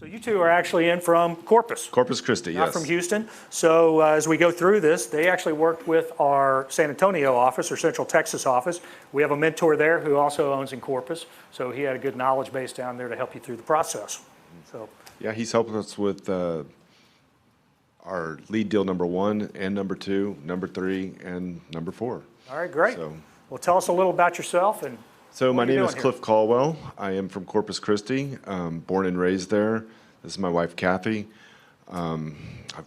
So you two are actually in from Corpus. Corpus Christi, Not yes. from Houston. So as we go through this, they actually worked with our San Antonio office or Central Texas office. We have a mentor there who also owns in Corpus. So he had a good knowledge base down there to help you through the process. So Yeah, he's helping us with our lead deal number 1 and number 2, number 3, and number 4. all right, great. So, Well, tell us a little about yourself and my are you name is doing Cliff Caldwell. I am from Corpus Christi, born and raised there. This is my wife, Kathy.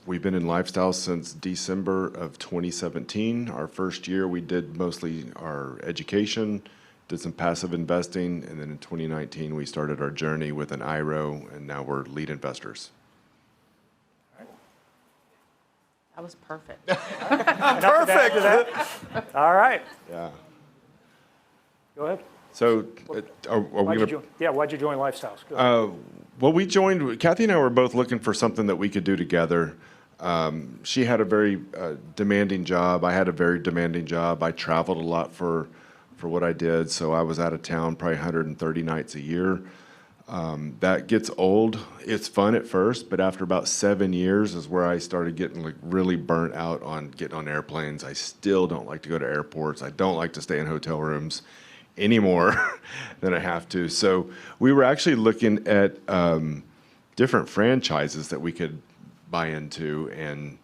We've been in lifestyle since December of 2017. Our first year, we did mostly our education, did some passive investing, and then in 2019, we started our journey with an IRO, and now we're lead investors. That was perfect. Perfect. All right, Yeah. go ahead. So, are we going to? Why'd you join Lifestyles? Go ahead. Well, we joined, Kathy and I were both looking for something that we could do together. She had a very demanding job. I had a very demanding job. I traveled a lot for what I did, so I was out of town probably 130 nights a year. That gets old. It's fun at first, but after about 7 years is where I started getting like really burnt out on getting on airplanes. I still don't like to go to airports. I don't like to stay in hotel rooms any more than I have to. So we were actually looking at different franchises that we could buy into and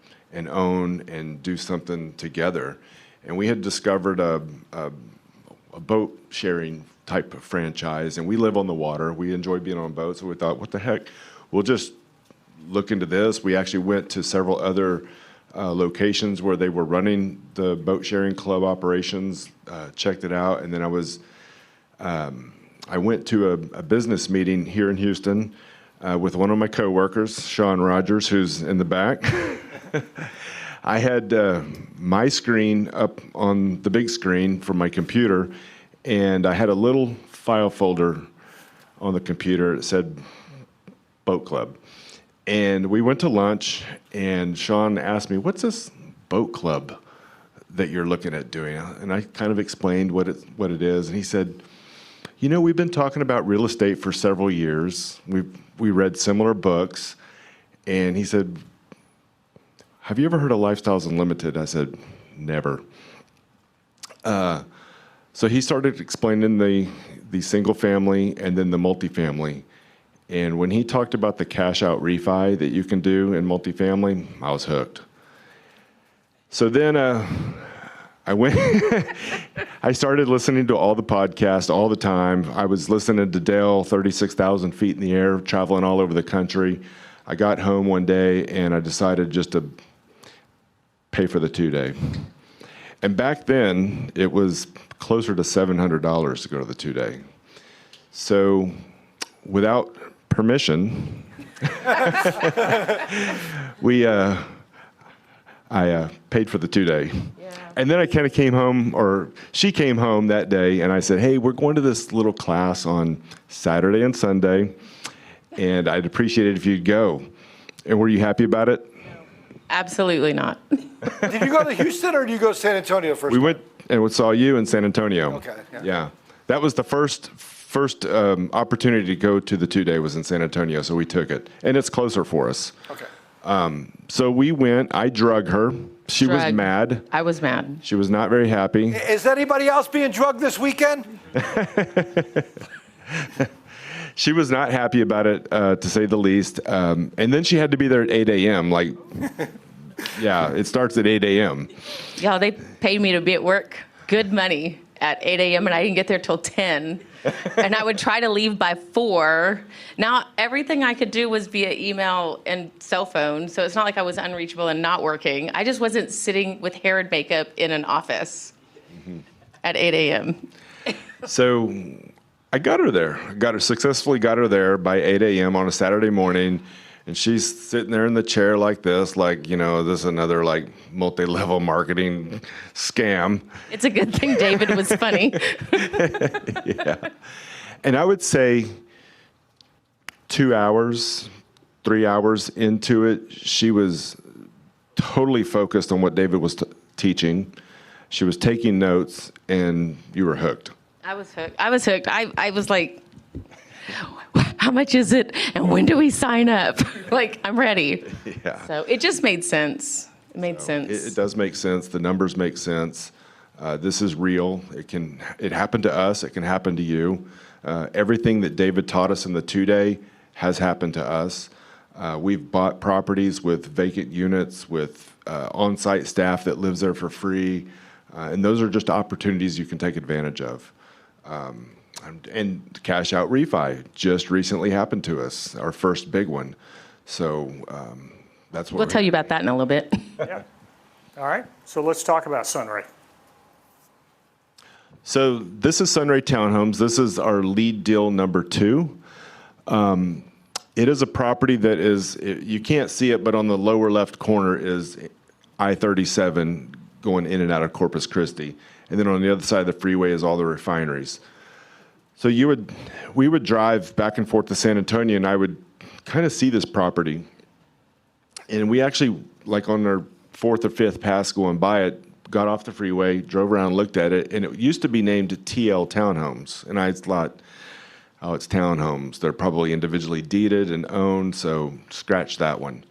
own and do something together. And we had discovered a boat sharing type of franchise, and we live on the water. We enjoy being on boats, so we thought, what the heck, we'll just look into this. We actually went to several other locations where they were running the boat sharing club operations, checked it out, and then I went to a business meeting here in Houston with one of my coworkers, Sean Rogers, who's in the back. I had my screen up on the big screen from my computer, and I had a little file folder on the computer that said Boat Club. And we went to lunch, and Sean asked me, what's this boat club that you're looking at doing? And I kind of explained what it is, and he said, we've been talking about real estate for several years. We read similar books, and he said, have you ever heard of Lifestyles Unlimited? I said, never. So he started explaining the single family and then the multifamily. And when he talked about the cash out refi that you can do in multifamily, I was hooked. So then I went, I started listening to all the podcasts all the time. I was listening to Dale, 36,000 feet in the air, traveling all over the country. I got home one day and I decided just to pay for the 2-day. And back then, it was closer to $700 to go to the 2-day. So without permission, I paid for the 2-day. Yeah. And then I kind of came home, or she came home that day, and I said, hey, we're going to this little class on Saturday and Sunday, and I'd appreciate it if you'd go. And were you happy about it? Absolutely not. Did you go to Houston or did you go to San Antonio first? We went and we saw you in San Antonio. Okay. Yeah. That was the first opportunity to go to the 2-day was in San Antonio, so we took it. And it's closer for us. Okay. So we went. I drug her. She was mad. I was mad. She was not very happy. Is anybody else being drugged this weekend? She was not happy about it, to say the least. And then she had to be there at 8 a.m. Like, yeah, it starts at 8 a.m. Y'all, they paid me to be at work, good money, at 8 a.m., and I didn't get there till 10. And I would try to leave by 4. Now, everything I could do was via email and cell phone, so it's not like I was unreachable and not working. I just wasn't sitting with hair and makeup in an office at 8 a.m. So I got her there. Successfully got her there by 8 a.m. on a Saturday morning. And she's sitting there in the chair like this, like, this is another like multi-level marketing scam. It's a good thing David was funny. Yeah. And I would say 2 hours, 3 hours into it, she was totally focused on what David was teaching. She was taking notes, and you were hooked. I was hooked. I was like, how much is it? And when do we sign up? Like, I'm ready. Yeah. So it just made sense. It made sense. It does make sense. The numbers make sense. This is real. It happened to us. It can happen to you. Everything that David taught us in the 2-day has happened to us. We've bought properties with vacant units, with on-site staff that lives there for free. And those are just opportunities you can take advantage of. And cash out refi just recently happened to us, our first big one. So that's what We'll tell you about that in a little bit. Yeah. All right, so let's talk about Sunray. So this is Sunray Townhomes. This is our lead deal number 2. It is a property that is, you can't see it, but on the lower left corner is I-37 going in and out of Corpus Christi. And then on the other side of the freeway is all the refineries. So we would drive back and forth to San Antonio, and I would kind of see this property. And we actually, like on our 4th or 5th pass going by it, got off the freeway, drove around, looked at it, and it used to be named TL Townhomes. And I thought, oh, it's townhomes. They're probably individually deeded and owned, so scratch that one.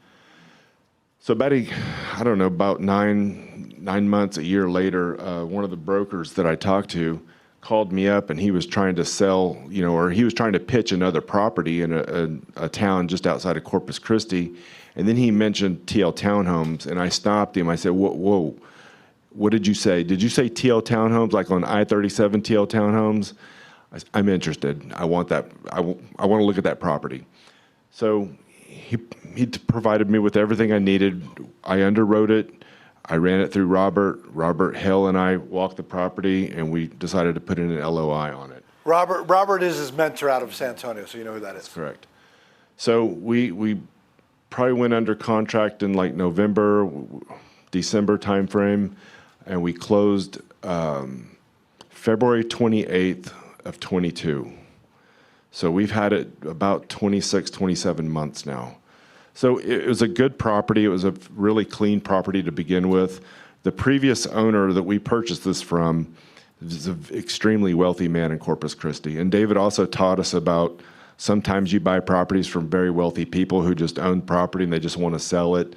So about 9 months, a year later, one of the brokers that I talked to called me up, and he was trying to sell, or he was trying to pitch another property in a town just outside of Corpus Christi. And then he mentioned TL Townhomes, and I stopped him. I said, whoa, what did you say? Did you say TL Townhomes, like on I-37 TL Townhomes? I'm interested. I want that. I want to look at that property. So he provided me with everything I needed. I underwrote it. I ran it through Robert. Robert Hill and I walked the property, and we decided to put in an LOI on it. Robert is his mentor out of San Antonio, so you know who that is. Correct. So we probably went under contract in like November, December timeframe, and we closed February 28th of 22. So we've had it about 26, 27 months now. So it was a good property. It was a really clean property to begin with. The previous owner that we purchased this from is an extremely wealthy man in Corpus Christi. And David also taught us about sometimes you buy properties from very wealthy people who just own property and they just want to sell it.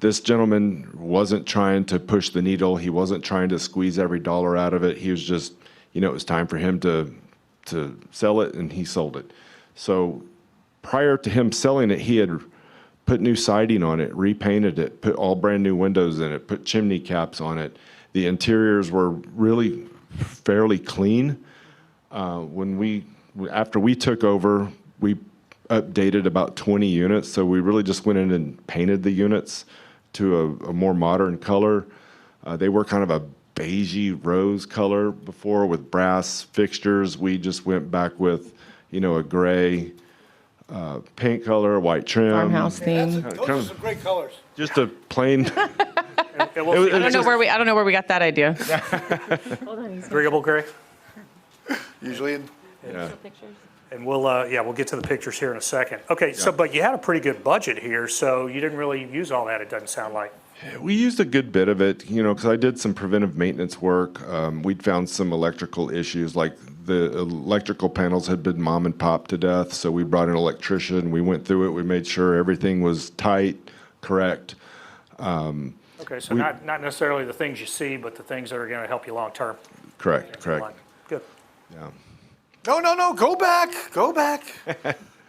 This gentleman wasn't trying to push the needle. He wasn't trying to squeeze every dollar out of it. He was just, it was time for him to sell it, and he sold it. So prior to him selling it, he had put new siding on it, repainted it, put all brand new windows in it, put chimney caps on it. The interiors were really fairly clean. After we took over, we updated about 20 units. So we really just went in and painted the units to a more modern color. They were kind of a beigey rose color before with brass fixtures. We just went back with, a gray paint color, white trim. Farmhouse theme. Those are some great colors. Just a plain. I don't know where we got that idea. Agreeable, Gray? Usually Yeah. And we'll get to the pictures here in a second. Okay, so, but you had a pretty good budget here, so you didn't really use all that, it doesn't sound like. We used a good bit of it, because I did some preventive maintenance work. We'd found some electrical issues, like the electrical panels had been mom and pop to death, so we brought an electrician. We went through it. We made sure everything was tight, correct. Okay, so not necessarily the things you see, but the things that are going to help you long term. Correct. Good. Yeah. No, go back.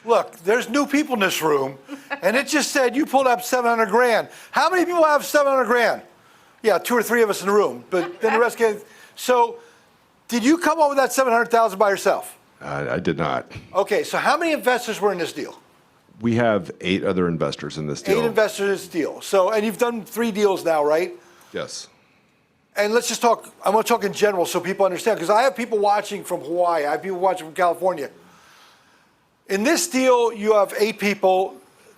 Look, there's new people in this room, and it just said you pulled up 700 grand. How many people have 700 grand? Yeah, 2 or 3 of us in the room, but then the rest get. So, did you come up with that 700,000 by yourself? I did not. Okay, so how many investors were in this deal? We have 8 other investors in this deal. 8 investors in this deal. So, and you've done 3 deals now, right? Yes. And let's just talk, I want to talk in general so people understand, because I have people watching from Hawaii, I have people watching from California. In this deal, you have 8 people.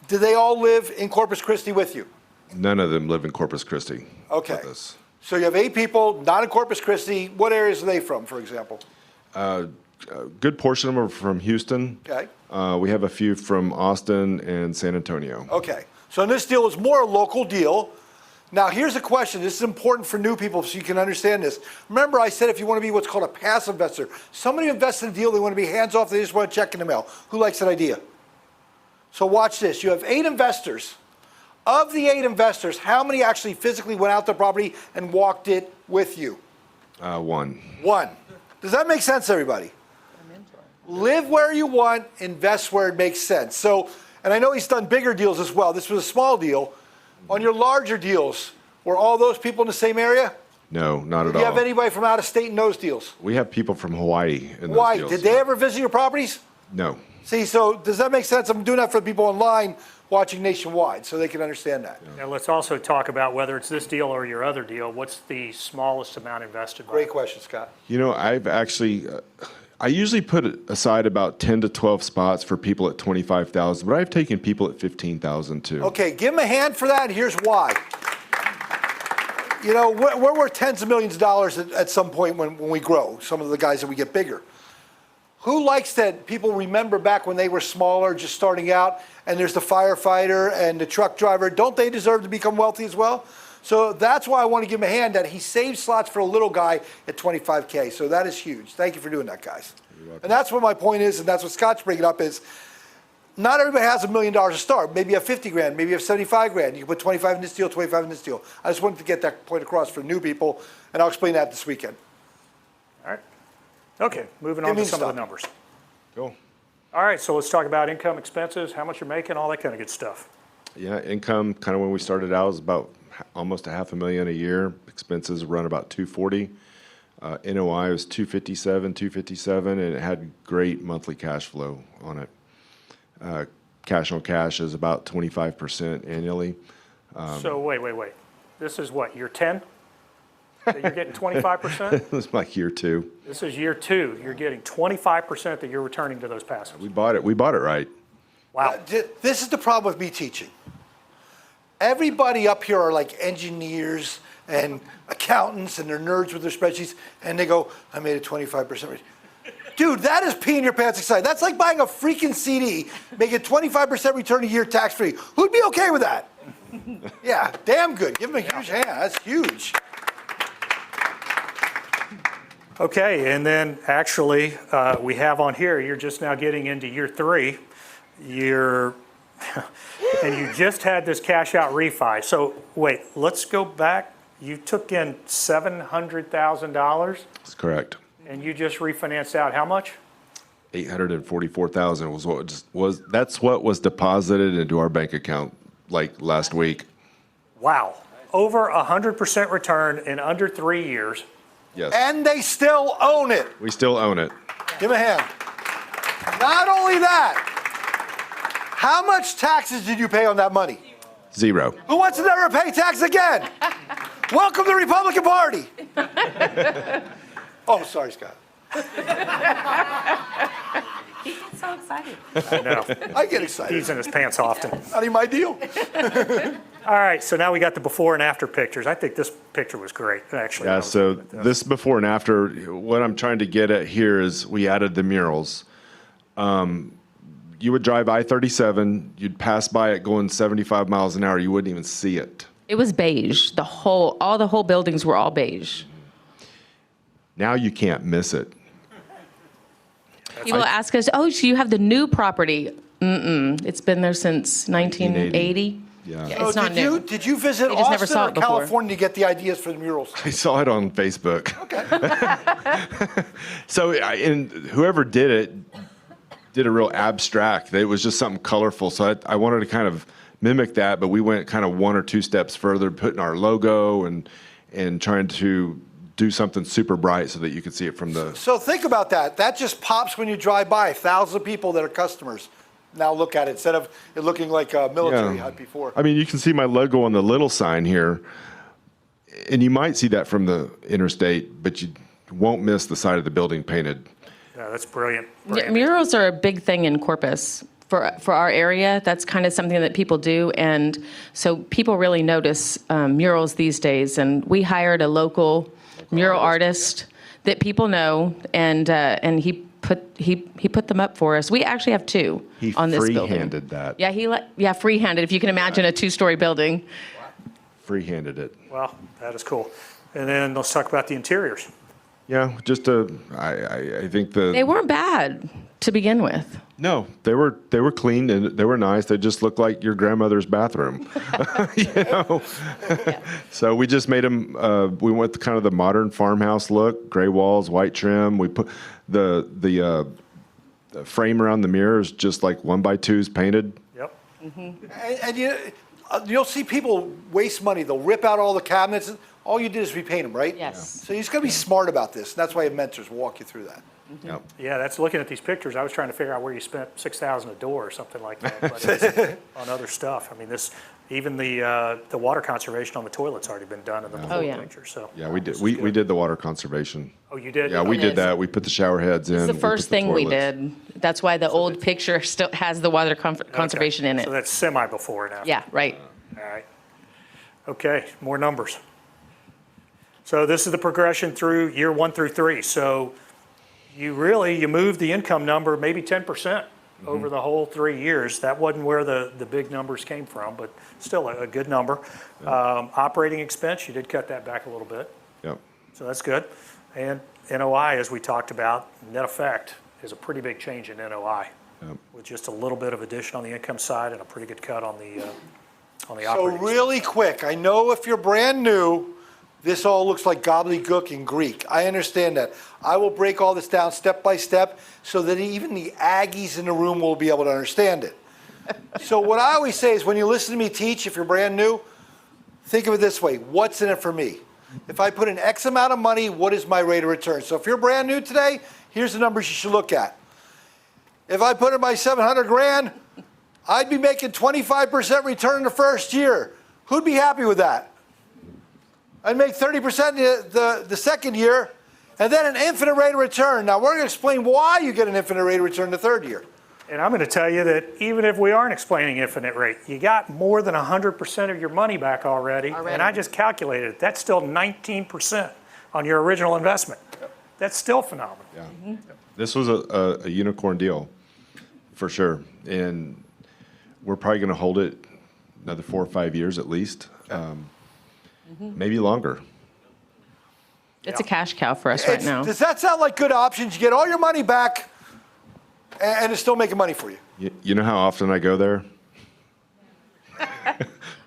Do they all live in Corpus Christi with you? None of them live in Corpus Christi. Okay. With us. So you have 8 people, not in Corpus Christi. What areas are they from, for example? A good portion of them are from Houston. Okay. We have a few from Austin and San Antonio. Okay. So in this deal, it's more a local deal. Now, here's a question. This is important for new people so you can understand this. Remember, I said if you want to be what's called a passive investor, somebody who invests in a deal, they want to be hands-off, they just want to check in the mail. Who likes that idea? So watch this. You have 8 investors. Of the 8 investors, how many actually physically went out to the property and walked it with you? 1. 1. Does that make sense, everybody? Live where you want, invest where it makes sense. So, and I know he's done bigger deals as well. This was a small deal. On your larger deals, were all those people in the same area? No, not at all. Do you have anybody from out of state in those deals? We have people from Hawaii in those Why? deals. Did they ever visit your properties? No. See, so does that make sense? I'm doing that for the people online watching nationwide so they can understand that. Now, let's also talk about whether it's this deal or your other deal, what's the smallest amount invested by? Great question, Scott. You know, I've actually, I usually put aside about 10 to 12 spots for people at 25,000, but I've taken people at 15,000 too. Okay, give them a hand for that, and here's why. You know, we're worth tens of millions of dollars at some point when we grow, some of the guys that we get bigger. Who likes that people remember back when they were smaller, just starting out, and there's the firefighter and the truck driver? Don't they deserve to become wealthy as well? So that's why I want to give him a hand that he saved slots for a little guy at 25K. So that is huge. Thank you for doing that, guys. And that's what my point is, and that's what Scott's bringing up is, not everybody has $1 million to start. Maybe you have 50 grand, maybe you have 75 grand. You can put 25 in this deal, 25 in this deal. I just wanted to get that point across for new people, and I'll explain that this weekend. All right. Okay, moving on to some of the numbers. Cool. All right, so let's talk about income, expenses, how much you're making, all that kind of good stuff. Yeah, income kind of when we started out was about almost $500,000 a year. Expenses run about 240. NOI was 257, and it had great monthly cash flow on it. Cash on cash is about 25% annually. So wait. This is what, year 10? That you're getting 25%? It was like year 2. This is year 2. You're getting 25% that you're returning to those passives. We bought it right. Wow. This is the problem with me teaching. Everybody up here are like engineers and accountants, and they're nerds with their spreadsheets, and they go, I made a 25% rate. Dude, that is peeing your pants excited. That's like buying a freaking CD, making 25% return a year tax-free. Who'd be okay with that? Yeah, damn good. Give him a huge hand. That's huge. Okay, and then actually, we have on here, you're just now getting into year 3. And you just had this cash out refi. So wait, let's go back. You took in $700,000 That's correct. and you just refinanced out how much? $844,000 that's what was deposited into our bank account like last week. Wow, over 100% return in under 3 years. Yes. And they still own it. We still own it. Give him a hand. Not only that, how much taxes did you pay on that money? 0. Who wants to never pay tax again? Welcome to the Republican Party. Oh, sorry, Scott. He gets so excited. I know, I get excited. he's in his pants often. Not even my deal. All right, so now we got the before and after pictures. I think this picture was great, actually. Yeah, so this before and after, what I'm trying to get at here is we added the murals. You would drive I-37, you'd pass by it going 75 miles an hour, you wouldn't even see it. It was beige. All the whole buildings were all beige. Now you can't miss it. People ask us, oh, so you have the new property. It's been there since 1980. Yeah. It's not new. Did you visit They just never Austin saw or it before. California to get the ideas for the murals? I saw it on Facebook. Okay. So, and whoever did it did a real abstract. It was just something colorful. So I wanted to kind of mimic that, but we went kind of 1 or 2 steps further, putting our logo and trying to do something super bright so that you could see it from the... So think about that. That just pops when you drive by. Thousands of people that are customers now look at it instead of it looking like a military hut before. I mean, you can see my logo on the little sign here, and you might see that from the interstate, but you won't miss the side of the building painted. Yeah, that's brilliant. Yeah, murals are a big thing in Corpus. For our area, that's kind of something that people do, and so people really notice murals these days. And we hired a local mural artist that people know, and he put them up for us. We actually have 2 on this building. He free-handed that. Yeah, freehanded. If you can imagine a 2-story building. free-handed it. Well, that is cool. And then let's talk about the interiors. Yeah, I think They weren't bad to begin with. no, they were clean and they were nice. They just looked like your grandmother's bathroom, So we just made them. We went with kind of the modern farmhouse look: gray walls, white trim. We put the frame around the mirrors just like 1x2s painted. Yep. And you'll see people waste money. They'll rip out all the cabinets. All you did is repaint them, right? Yes. So you just got to be smart about this. And that's why you have mentors will walk you through that. Yep. Yeah, that's looking at these pictures. I was trying to figure out where you spent $6,000 a door or something like that, but it's on other stuff. I mean, even the water conservation on the toilet's already been done in the before yeah. picture. So Yeah, we did. this is We good. did the water conservation. Oh, you did? Yeah, we Okay. did that. We put the shower heads in. It's the we first put the thing we toilets. did. That's why the old picture still has the water conservation in it. So that's semi before and after. Yeah, right. All right. Okay, more numbers. So this is the progression through year 1 through 3. So you moved the income number maybe 10% over the whole 3 years. That wasn't where the big numbers came from, but still a good number. Operating expense, you did cut that back a little bit. Yep. So that's good. And NOI, as we talked about, net effect is a pretty big change in NOI with just a little bit of addition on the income side and a pretty good cut on the So operating. really quick, I know if you're brand new, this all looks like gobbledygook in Greek. I understand that. I will break all this down step by step so that even the Aggies in the room will be able to understand it. So what I always say is when you listen to me teach, if you're brand new, think of it this way. What's in it for me? If I put in X amount of money, what is my rate of return? So if you're brand new today, here's the numbers you should look at. If I put in my 700 grand, I'd be making 25% return in the first year. Who'd be happy with that? I'd make 30% the second year, and then an infinite rate of return. Now, we're going to explain why you get an infinite rate of return the third year. And I'm going to tell you that even if we aren't explaining infinite rate, you got more than 100% of your money back already. And I just calculated it. That's still 19% on your original investment. That's still phenomenal. Yeah. This was a unicorn deal, for sure. And we're probably going to hold it another 4 or 5 years at least, maybe longer. It's a cash cow for us right now. Does that sound like good options? You get all your money back, and it's still making money for you. You know how often I go there?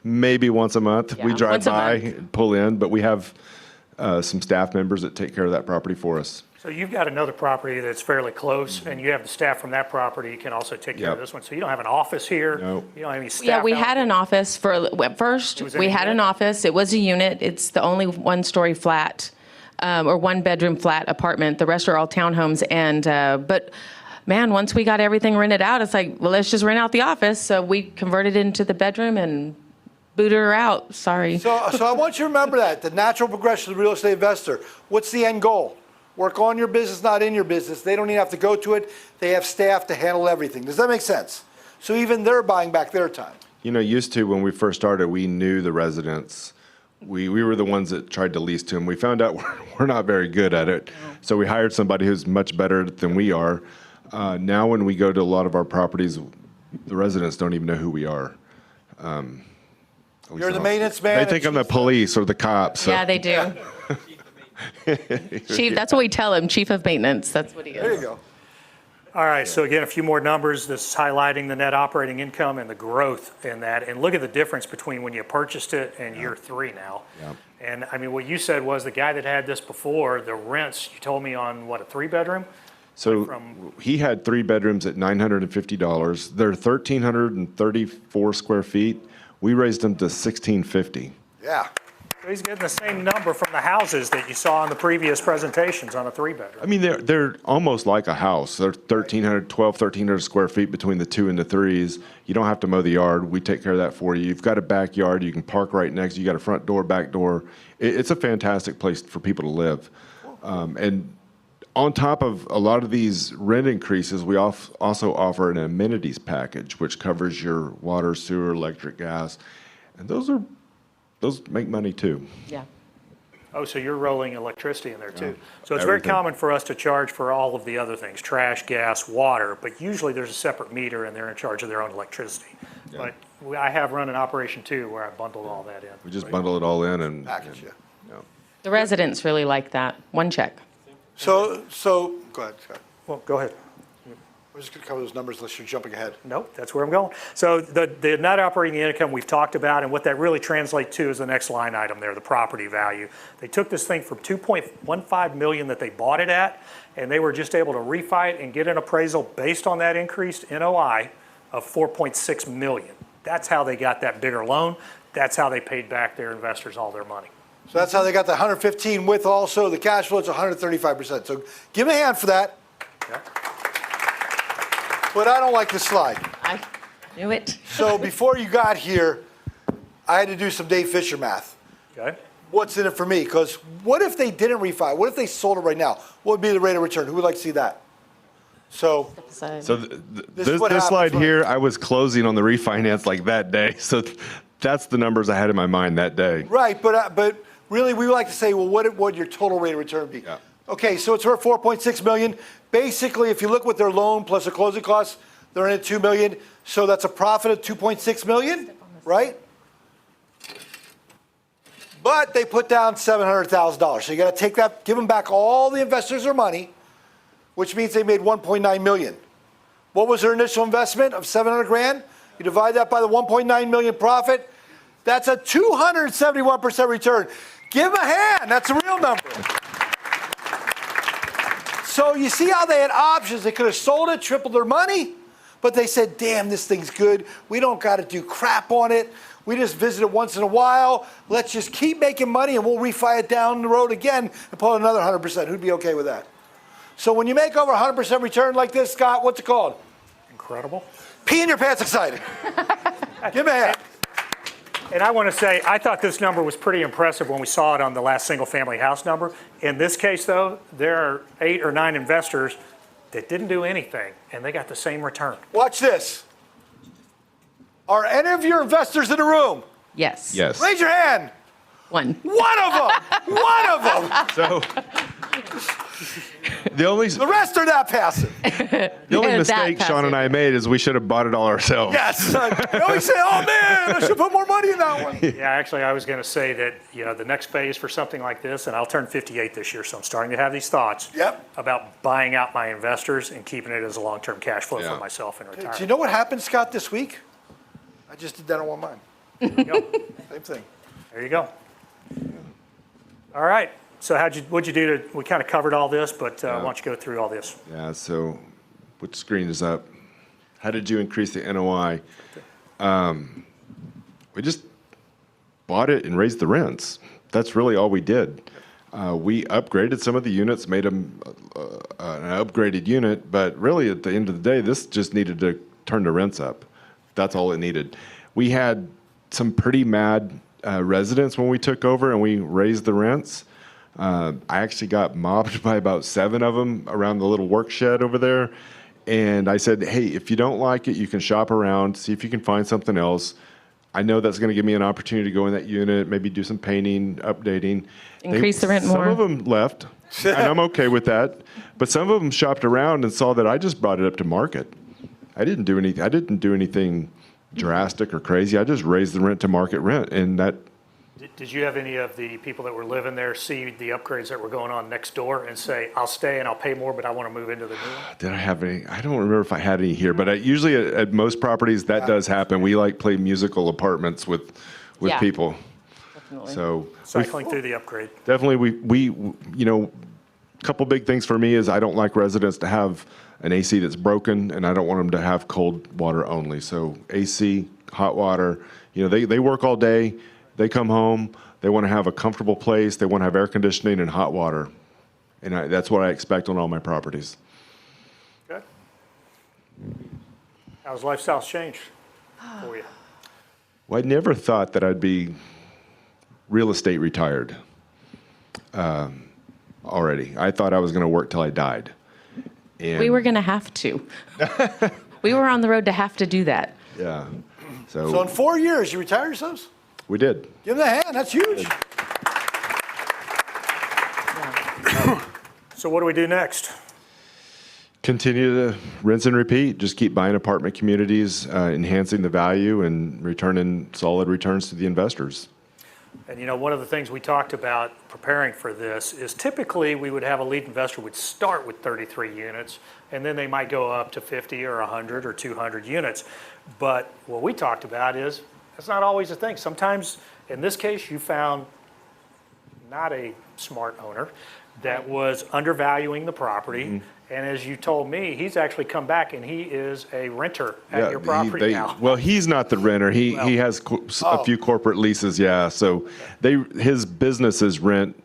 Maybe once a month. Yeah, We drive once a by, month. pull in, but we have some staff members that take care of that property for us. So you've got another property that's fairly close, and you have the staff from that property. You can also take care of Yep. this one. So you don't have an office here. No. You don't have any staff. Yeah, we out had there. an office at first. It was in We a had an unit? office. It was a unit. It's the only one-story flat or one-bedroom flat apartment. The rest are all townhomes. And but man, once we got everything rented out, it's like, well, let's just rent out the office. So we converted it into the bedroom and booted her out. Sorry. So I want you to remember that, the natural progression of the real estate investor. What's the end goal? Work on your business, not in your business. They don't even have to go to it. They have staff to handle everything. Does that make sense? So even they're buying back their time. You know, used to when we first started, we knew the residents. We were the ones that tried to lease to them. We found out we're not very good at it. So we hired somebody who's much better than we are. Now when we go to a lot of our properties, the residents don't even know who we are. You're the maintenance man. They think I'm the police or the cops. So. Yeah, they do. Chief, that's what we tell him, chief of maintenance. That's what he is. There you go. All right, so again, a few more numbers. This is highlighting the net operating income and the growth in that. And look at the difference between when you purchased it and year 3 now. Yep. And I mean, what you said was the guy that had this before, the rents, you told me on what, a 3-bedroom? So from- he had 3 bedrooms at $950. They're 1,334 square feet. We raised them to $1,650. Yeah. So he's getting the same number from the houses that you saw in the previous presentations on a 3-bedroom. I mean, they're almost like a house. They're 1,300 square feet between the 2 and the 3s. You don't have to mow the yard. We take care of that for you. You've got a backyard. You can park right next. You got a front door, back door. It's a fantastic place for people to live. And on top of a lot of these rent increases, we also offer an amenities package, which covers your water, sewer, electric, gas. And those make money too. Yeah. Oh, so you're rolling electricity in there too. So it's very everything. common for us to charge for all of the other things, trash, gas, water, but usually there's a separate meter and they're in charge of their own electricity. But I have run an operation too where I bundled all that in. We just bundle it all in and. Package, yeah. The residents really like that. One check. So, go ahead, Scott. Well, go ahead. We're just going to cover those numbers unless you're jumping ahead. Nope, that's where I'm going. So the net operating income we've talked about, and what that really translates to is the next line item there, the property value. They took this thing from $2.15 million that they bought it at, and they were just able to refi it and get an appraisal based on that increased NOI of $4.6 million. That's how they got that bigger loan. That's how they paid back their investors all their money. So that's how they got the 115 with also the cash flow. It's 135%. So give me a hand for that. Yeah. But I don't like this slide. I knew it. So before you got here, I had to do some Dave Fisher math. Okay. What's in it for me? Because what if they didn't refi? What if they sold it right now? What would be the rate of return? Who would like to see that? So So This is what this slide happens when- here, I was closing on the refinance like that day. So that's the numbers I had in my mind that day. right, but really we would like to say, well, what would your total rate of return be? Yeah. Okay, so it's worth 4.6 million. Basically, if you look what their loan plus the closing costs, they're in at 2 million. So that's a profit of 2.6 million, right? But they put down $700,000. So you got to take that, give them back all the investors their money, which means they made 1.9 million. What was their initial investment of 700 grand? You divide that by the 1.9 million profit. That's a 271% return. Give them a hand. That's a real number. So you see how they had options. They could have sold it, tripled their money, but they said, damn, this thing's good. We don't got to do crap on it. We just visit it once in a while. Let's just keep making money and we'll refi it down the road again and pull another 100%. Who'd be okay with that? So when you make over 100% return like this, Scott, what's it called? Incredible. Pee in your pants excited. Give me a hand. And I want to say, I thought this number was pretty impressive when we saw it on the last single-family house number. In this case, though, there are 8 or 9 investors that didn't do anything, and they got the same return. Watch this. Are any of your investors in the room? Yes. Yes. Raise your hand. One. One of them. One of them. So the only rest are not passive. the only That mistake Sean passive. and I made is we should have bought it all ourselves. Yes. They always say, oh man, I should put more money in that one. Yeah, actually, I was going to say that, the next phase for something like this, and I'll turn 58 this year, so I'm starting to have these thoughts Yep. about buying out my investors and keeping it as a long-term cash flow Yeah. for myself in Do retirement. you know what happened, Scott, this week? I just did that on one mine. There you go. Same thing. There you go. All right. So what'd you do we kind of covered all this, but why don't you go through all this? Yeah, so which screen is up? How did you increase the NOI? We just bought it and raised the rents. That's really all we did. We upgraded some of the units, made them an upgraded unit, but really at the end of the day, this just needed to turn the rents up. That's all it needed. We had some pretty mad residents when we took over and we raised the rents. I actually got mobbed by about 7 of them around the little work shed over there. And I said, hey, if you don't like it, you can shop around, see if you can find something else. I know that's going to give me an opportunity to go in that unit, maybe do some painting, updating. Increase the rent more. Some of them left, and I'm okay with that. But some of them shopped around and saw that I just brought it up to market. I didn't do anything drastic or crazy. I just raised the rent to market rent, and that. Did you have any of the people that were living there see the upgrades that were going on next door and say, I'll stay and I'll pay more, but I want to move into the new one? Did I have any? I don't remember if I had any here, but usually at most properties that does happen. We play musical apartments with Yeah. people. Definitely. So Cycling through the upgrade. definitely we couple big things for me is I don't like residents to have an AC that's broken, and I don't want them to have cold water only. So AC, hot water, they work all day. They come home, they want to have a comfortable place, they want to have air conditioning and hot water. And that's what I expect on all my properties. Good. How's lifestyles changed for you? Well, I never thought that I'd be real estate retired already. I thought I was going to work till I died. And We were going to have to. We were on the road to have to do that. Yeah. So in 4 years, you retire yourselves? We did. Give them a hand. That's huge. So what do we do next? Continue to rinse and repeat. Just keep buying apartment communities, enhancing the value, and returning solid returns to the investors. And one of the things we talked about preparing for this is typically we would have a lead investor would start with 33 units, and then they might go up to 50 or 100 or 200 units. But what we talked about is that's not always a thing. Sometimes, in this case, you found not a smart owner that was undervaluing the property. Mm-hmm. And as you told me, he's actually come back and he is a renter at your property now. Well, he's not the renter. He has a few corporate leases, yeah. So his businesses rent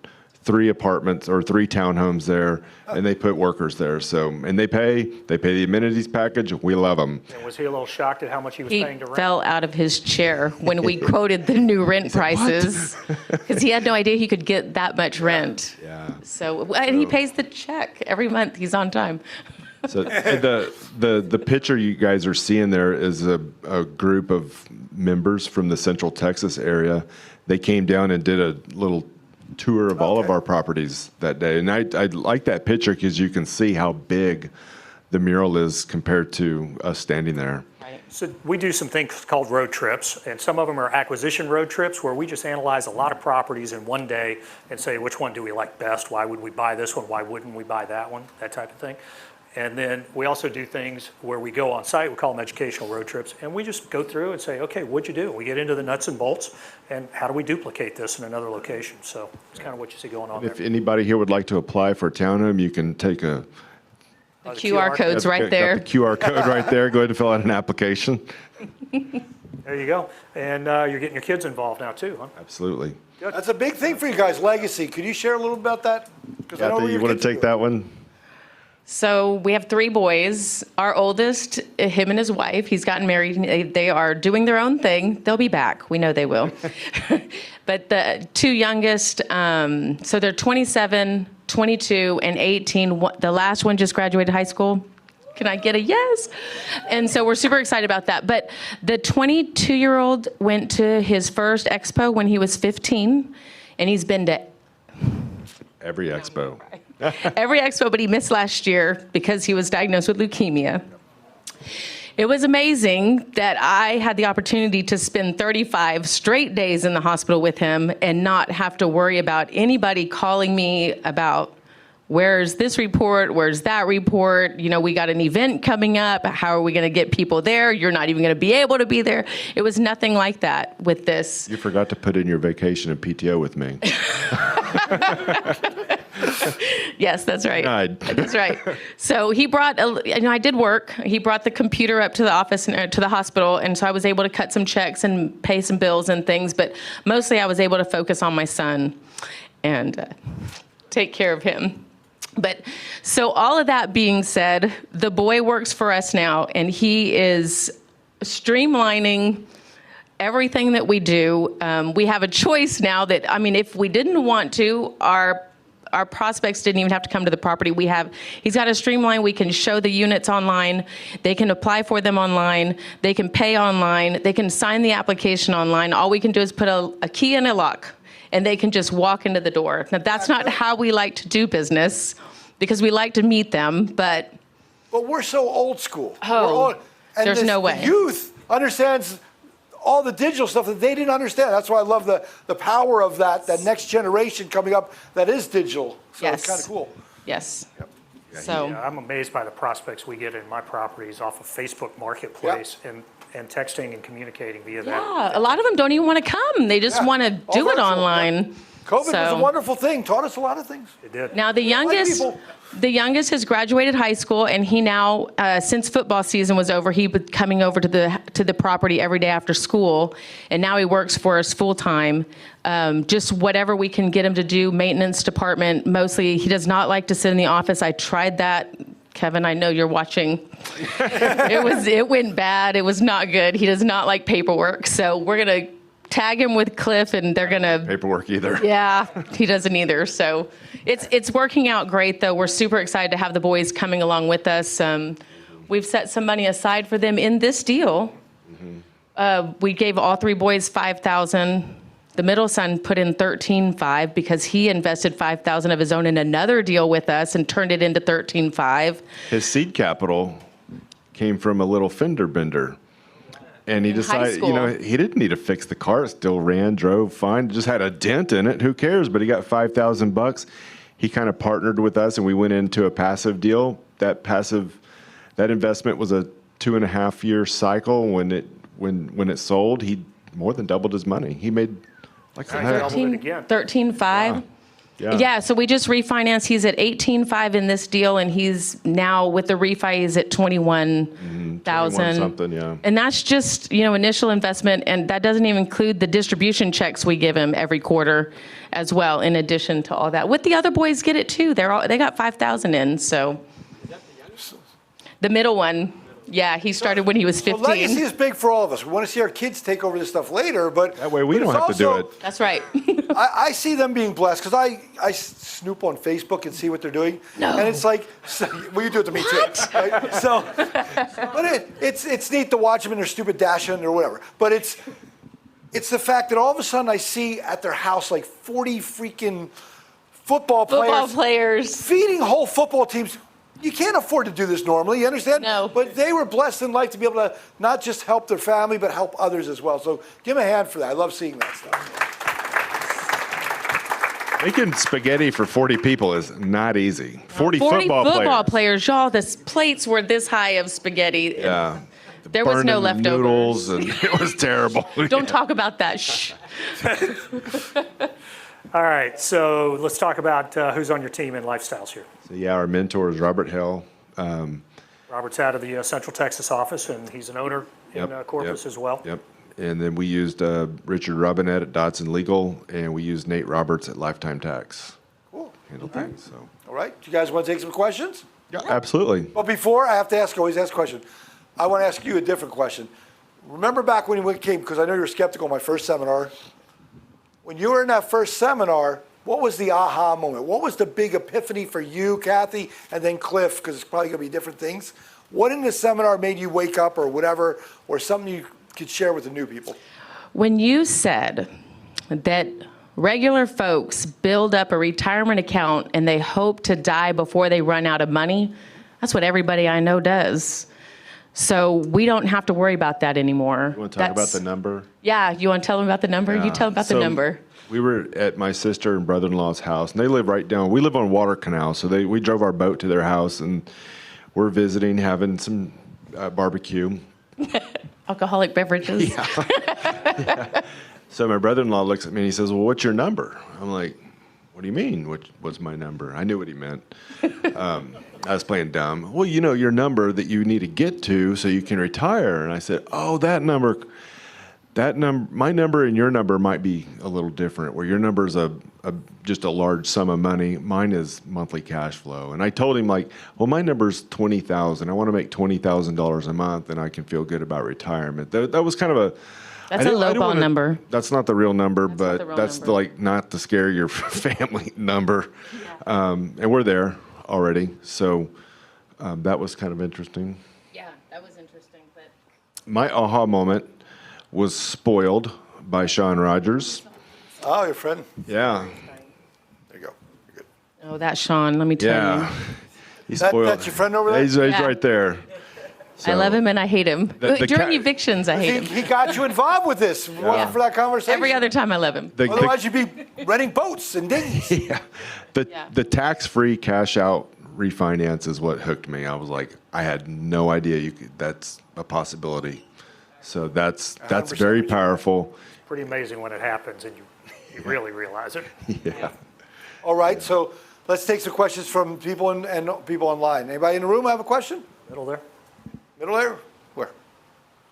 3 apartments or 3 townhomes there, and they put workers there. So, and they pay the amenities package. We love them. And was he a little shocked at how much he was paying to rent? He fell out of his chair when we quoted the new rent prices, because he had no idea he could get that much rent. Yeah. So, and he pays the check every month. He's on time. So the picture you guys are seeing there is a group of members from the Central Texas area. They came down and did a little tour of all of our properties that day. And I like that picture because you can see how big the mural is compared to us standing there. So we do some things called road trips, and some of them are acquisition road trips where we just analyze a lot of properties in one day and say, which one do we like best? Why would we buy this one? Why wouldn't we buy that one? That type of thing. And then we also do things where we go on site, we call them educational road trips, and we just go through and say, okay, what'd you do? We get into the nuts and bolts, and how do we duplicate this in another location? So it's kind of what you see going on there. If anybody here would like to apply for a townhome, you can take the QR code's right there. Got the QR code right there. Go ahead and fill out an application. There you go. And you're getting your kids involved now too, huh? Absolutely. Good. That's a big thing for you guys, legacy. Could you share a little about that? Kathy, you want to take that one? So we have 3 boys. Our oldest, him and his wife, he's gotten married. They are doing their own thing. They'll be back. We know they will. But the 2 youngest, so they're 27, 22, and 18. The last one just graduated high school. Can I get a yes? And so we're super excited about that. But the 22-year-old went to his first expo when he was 15, and he's been to every expo. Every expo, but he missed last year because he was diagnosed with leukemia. It was amazing that I had the opportunity to spend 35 straight days in the hospital with him and not have to worry about anybody calling me about where's this report, where's that report, we got an event coming up, how are we going to get people there? You're not even going to be able to be there. It was nothing like that with this. You forgot to put in your vacation and PTO with me. Yes, that's right. Denied. That's right. So he brought, I did work. He brought the computer up to the office and to the hospital, and so I was able to cut some checks and pay some bills and things, but mostly I was able to focus on my son and take care of him. But so all of that being said, the boy works for us now, and he is streamlining everything that we do. We have a choice now that, if we didn't want to, our prospects didn't even have to come to the property. He's got a streamline. We can show the units online. They can apply for them online. They can pay online. They can sign the application online. All we can do is put a key in a lock, and they can just walk into the door. Now, that's not how we like to do business, because we like to meet them, but we're so old school. There's no way. The youth understands all the digital stuff that they didn't understand. That's why I love the power of that next generation coming up that is digital. So Yes. It's kind of cool. Yes. Yep. So Yeah, I'm amazed by the prospects we get in my properties off of Facebook Marketplace and texting and communicating via that. yeah, a lot of them don't even want to come. They just Yeah. want to All do it virtual, online. COVID was So- a wonderful thing. Taught us a lot of things. It did. Now the people. youngest has graduated high school, and he now, since football season was over, he was coming over to the property every day after school, and now he works for us full time. Just whatever we can get him to do, maintenance department. Mostly, he does not like to sit in the office. I tried that. Kevin, I know you're watching. It went bad. It was not good. He does not like paperwork, so we're gonna tag him with Cliff, and they're gonna Paperwork either. Yeah, he doesn't either. So it's working out great, though. We're super excited to have the boys coming along with us. We've set some money aside for them in this deal. We gave all 3 boys $5,000. The middle son put in 13.5 because he invested 5,000 of his own in another deal with us and turned it into 13.5. His seed capital came from a little fender bender. And he decided, he didn't need to fix the car. It still ran, drove fine, just had a dent in it. Who cares? But he got $5,000. He kind of partnered with us, and we went into a passive deal. That investment was a 2.5-year cycle. When it sold, he more than doubled his money. He made like Doubled it again. 13.5. Yeah, so we just refinanced. He's at 18.5 in this deal, and he's now with the refi, he's at 21,000 something, yeah. And that's just initial investment, and that doesn't even include the distribution checks we give him every quarter, as well. In addition to all that, what the other boys get it too. They got 5,000 in. So the middle one. Yeah, he started when he was 15. Well, legacy is big for all of us. We want to see our kids take over this stuff later, but that way we don't have to do it. That's right. I see them being blessed because I snoop on Facebook and see what they're doing. No. And it's like, well, you do it to me too. Right? So, but it's neat to watch them in their stupid Dash-in or whatever. But it's the fact that all of a sudden I see at their house like 40 freaking football players feeding whole football teams. You can't afford to do this normally, you understand? No. But they were blessed in life to be able to not just help their family, but help others as well. So give them a hand for that. I love seeing that stuff. Making spaghetti for 40 people is not easy. 40 football players, y'all, the plates were this high of spaghetti. Yeah. There was no Burning leftovers. noodles, and it was terrible. Don't talk about that. Shh. All right, so let's talk about who's on your team and lifestyles here. So yeah, our mentor is Robert Hill. Robert's out of the Central Texas office, and he's an owner in Corpus as well. Yep. And then we used Richard Robinette at Dodson Legal, and we used Nate Roberts at Lifetime Tax. Cool. Handle things. So. All right. Do you guys want to take some questions? Yeah, absolutely. But before, I have to always ask a question. I want to ask you a different question. Remember back when you came, because I know you were skeptical, my first seminar. When you were in that first seminar, what was the aha moment? What was the big epiphany for you, Kathy, and then Cliff, because it's probably going to be different things? What in the seminar made you wake up or whatever, or something you could share with the new people? When you said that regular folks build up a retirement account and they hope to die before they run out of money, that's what everybody I know does. So we don't have to worry about that anymore. You want to talk about the number? Yeah, you want to tell them about the number? Yeah. You tell them about the number. We were at my sister and brother-in-law's house, and they live right down. We live on Water Canal, so we drove our boat to their house, and we're visiting, having some barbecue. Alcoholic beverages. Yeah. So my brother-in-law looks at me and he says, "Well, what's your number?" I'm like, "What do you mean? What's my number?" I knew what he meant. I was playing dumb. "Well, your number that you need to get to so you can retire." And I said, "Oh, that number, my number and your number might be a little different, where your number is just a large sum of money. Mine is monthly cash flow." And I told him, like, "Well, my number's $20,000. I want to make $20,000 a month, and I can feel good about retirement." That was kind of a... That's a low-ball number. That's not the real number, but that's number. not the scare your family number. Yeah. And we're there already, so that was kind of interesting. Yeah, that was interesting. But My aha moment was Spoiled by Sean Rogers. Oh, your friend. Yeah. There you go. You're good. oh, that Sean, let me tell you. Yeah. He's spoiled. That's your friend over there? He's Yeah. right there. I love him and I hate him. The During cat- evictions, I hate him. He got you involved with this for that conversation. Every other time, I love him. Otherwise, you'd be renting boats and dinghies. Yeah. The tax-free cash-out refinance is what hooked me. I was like, I had no idea that's a possibility. So that's very powerful. Pretty amazing when it happens and you really realize it. Yeah. All right, so let's take some questions from people and people online. Anybody in the room have a question? Middle there. Middle there? Where?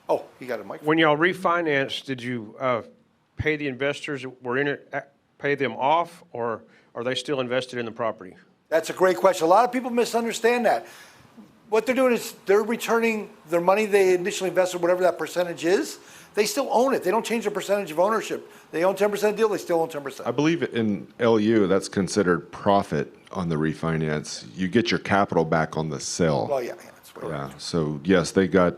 Oh, he got a mic. When y'all refinanced, did you pay the investors that were in it, pay them off, or are they still invested in the property? That's a great question. A lot of people misunderstand that. What they're doing is they're returning their money they initially invested, whatever that percentage is. They still own it. They don't change their percentage of ownership. They own 10% of the deal, they still own 10%. I believe in LU, that's considered profit on the refinance. You get your capital back on the sale. Oh, yeah, that's what Yeah. So, yes, they got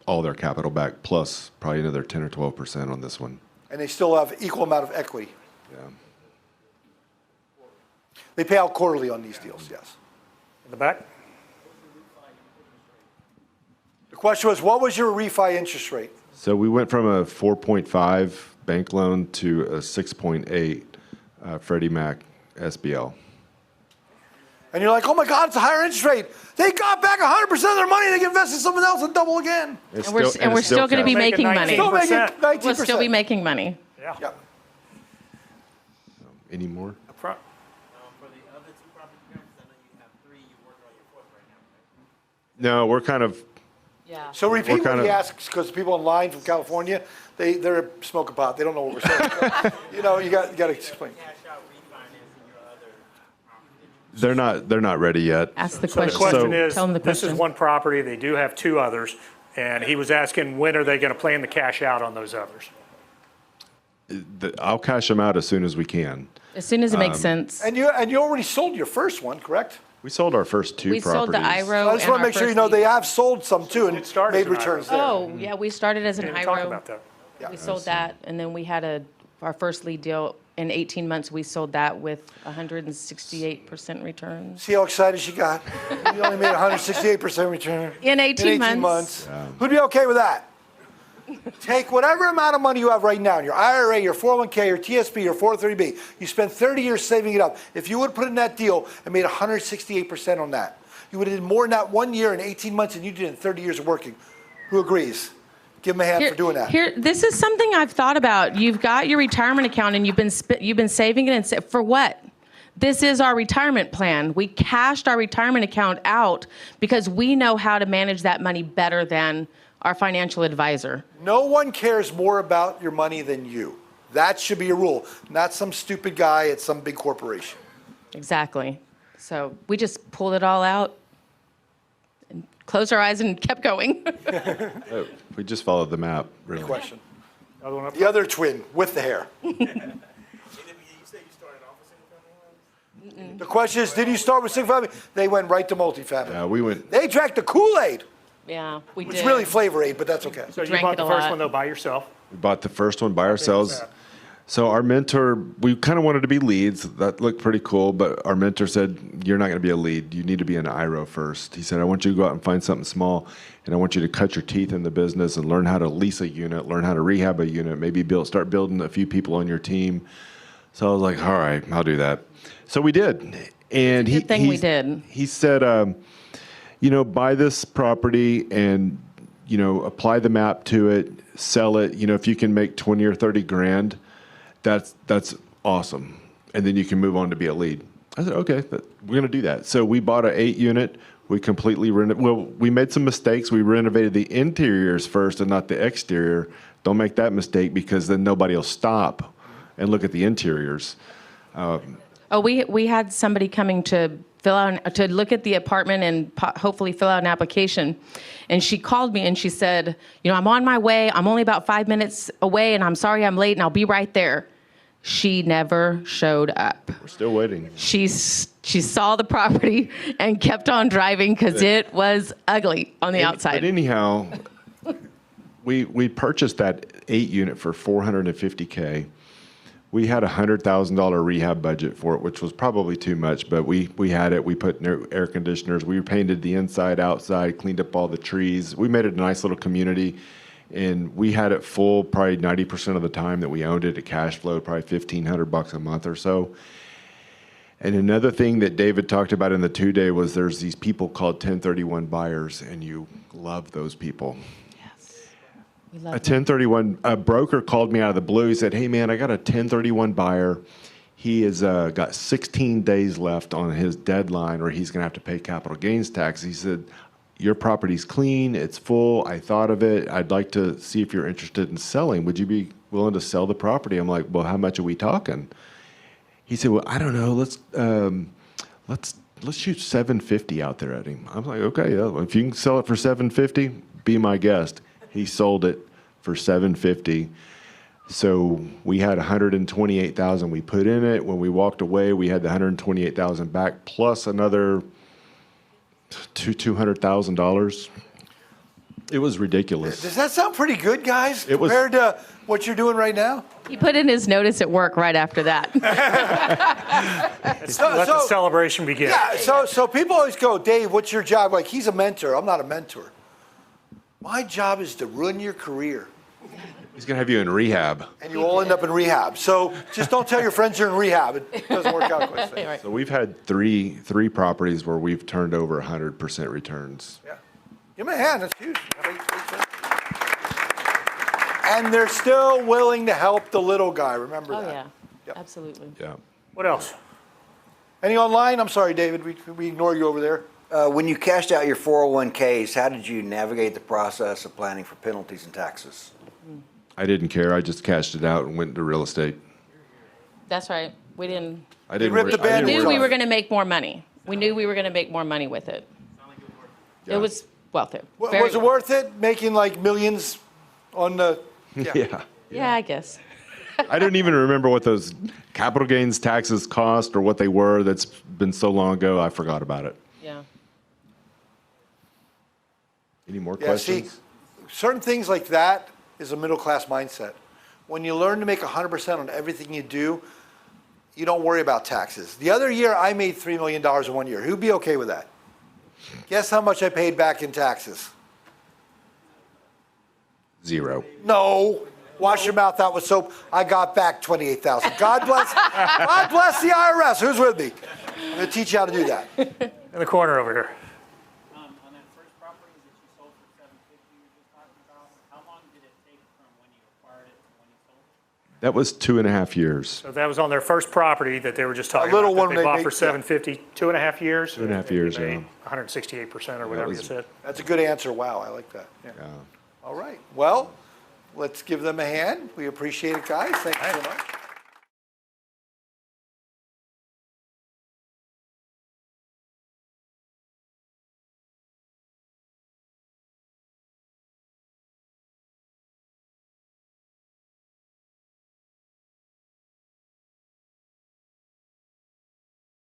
all their capital back, plus probably another 10 or 12% on this one. And they still have equal amount of equity. Yeah. They pay out quarterly on these deals, yes. In the back? The question was, what was your refi interest rate? So we went from a 4.5 bank loan to a 6.8 Freddie Mac SBL. And you're like, oh my God, it's a higher interest rate. They got back 100% of their money. They can invest in something else and double again. And we're still going to be Making making money. 19%. Still making 19%. We'll still be making money. Yeah. Yeah. Any more? Up front. For the other two property campuses, I know you have three, you're working on your fourth right now, right? No, we're kind of, Yeah. So repeat What what kind he of- asks, because people online from California, they're smoking pot. They don't know what we're saying. So, you know, you got to explain. Cash out refinancing your other property. they're not ready yet. Ask the So the question. question is, Tell them the this is question. one property, they do have two others, and he was asking, when are they going to plan the cash out on those others? I'll cash them out as soon as we can. As soon as it makes sense. And you already sold your first one, correct? We sold our first two We properties. sold the IRO. I just want to make sure you know they have sold some too and It started made as an returns IRO. there. Oh, yeah, we started as an Didn't even talk IRO. about that. Yeah. We sold that, and then we had our first lead deal. In 18 months, we sold that with 168% returns. See how excited she got? You only made 168% return. In 18 months. Who'd be okay with that? Take whatever amount of money you have right now in your IRA, your 401k, your TSP, your 403b. You spent 30 years saving it up. If you would have put in that deal and made 168% on that, you would have did more in that 1 year and 18 months than you did in 30 years of working. Who agrees? Give them a hand for doing that. This is something I've thought about. You've got your retirement account, and you've been saving it, and for what? This is our retirement plan. We cashed our retirement account out because we know how to manage that money better than our financial advisor. No one cares more about your money than you. That should be a rule, not some stupid guy at some big corporation. Exactly. So we just pulled it all out and closed our eyes and kept going. We just followed the map, really. Question. Other one up The other twin with the hair. You said you started off with single family homes? The question is, did you start with single family? They went right to multifamily. Yeah, we went. They drank the Kool-Aid, Yeah, we which did. is really Flavor Aid, but that's okay. So you Drank bought it the a first lot. one though by yourself. We bought the first one by ourselves. that? So our mentor, we kind of wanted to be leads. That looked pretty cool, but our mentor said, you're not going to be a lead. You need to be an IRO first. He said, I want you to go out and find something small, and I want you to cut your teeth in the business and learn how to lease a unit, learn how to rehab a unit, maybe start building a few people on your team. So I was like, all right, I'll do that. So we did. And Good thing we did. He said, buy this property and, apply the map to it, sell it. If you can make 20 or 30 grand, that's awesome. And then you can move on to be a lead. I said, okay, we're going to do that. So we bought an 8-unit. We completely we made some mistakes. We renovated the interiors first and not the exterior. Don't make that mistake because then nobody will stop and look at the interiors. Oh, we had somebody coming to look at the apartment and hopefully fill out an application. And she called me and she said, I'm on my way. I'm only about 5 minutes away and I'm sorry I'm late and I'll be right there. She never showed up. We're still waiting. She saw the property and kept on driving because it was ugly on the outside. But anyhow, we purchased that 8-unit for $450K. We had a $100,000 rehab budget for it, which was probably too much, but we had it. We put new air conditioners. We painted the inside, outside, cleaned up all the trees. We made it a nice little community, and we had it full probably 90% of the time that we owned it. It cash flowed probably $1,500 a month or so. And another thing that David talked about in the 2-day was there's these people called 1031 buyers, and you love those people. We A love 1031 broker called me out of the blue. He said, hey, man, I got a 1031 buyer. He has got 16 days left on his deadline or he's going to have to pay capital gains tax. He said, your property's clean. It's full. I thought of it. I'd like to see if you're interested in selling. Would you be willing to sell the property? I'm like, well, how much are we talking? He said, well, I don't know. Let's shoot 750 out there at him. I'm like, okay, yeah, if you can sell it for 750, be my guest. He sold it for $750. So we had $128,000 we put in it. When we walked away, we had the $128,000 back plus another $200,000. It was ridiculous. Does that sound pretty good, guys, It was- compared to what you're doing right now? He put in his notice at work right after that. Let the celebration begin. Yeah, so people always go, Dave, what's your job? Like, he's a mentor. I'm not a mentor. My job is to run your career, He's going to have you in rehab. and you all end up in rehab. So just don't tell your friends you're in rehab. It doesn't work out quite the same. So we've had three properties where we've turned over 100% returns. Yeah. Give him a hand. That's huge. And they're still willing to help the little guy. Remember Oh, that. yeah, Yep. absolutely. Yeah. What else? Any online? I'm sorry, David. We ignore you over there. When you cashed out your 401ks, how did you navigate the process of planning for penalties and taxes? I didn't care. I just cashed it out and went into real estate. That's right. We didn't, I didn't. ripped the I didn't Band-Aid knew worry- we were going to make more money. We knew we were going to make more money with it. Yeah. It was, well, it Was it worth it making like millions on the? Yeah. Yeah, I guess. I don't even remember what those capital gains taxes cost or what they were. That's been so long ago, I forgot about it. Yeah. Any more Yeah, see, questions? certain things like that is a middle-class mindset. When you learn to make 100% on everything you do, you don't worry about taxes. The other year, I made $3 million in 1 year. Who'd be okay with that? Guess how much I paid back in taxes? 0. No. Wash your mouth out with soap. I got back $28,000. God bless the IRS. Who's with me? I'm going to teach you how to do that. In the corner over here. On that first property that you sold for $750 you were just talking about, how long did it take from when you acquired it to when you sold it? That was 2.5 years. So that was on their first property that they were just talking little about. one That they they bought made- for $750, 2.5 years. 2.5 years, They yeah. made 168% or whatever you was- said. That's a good answer. Wow, I like that. Yeah. All right. Well, let's give them a hand. We appreciate it, guys. Thank you so much.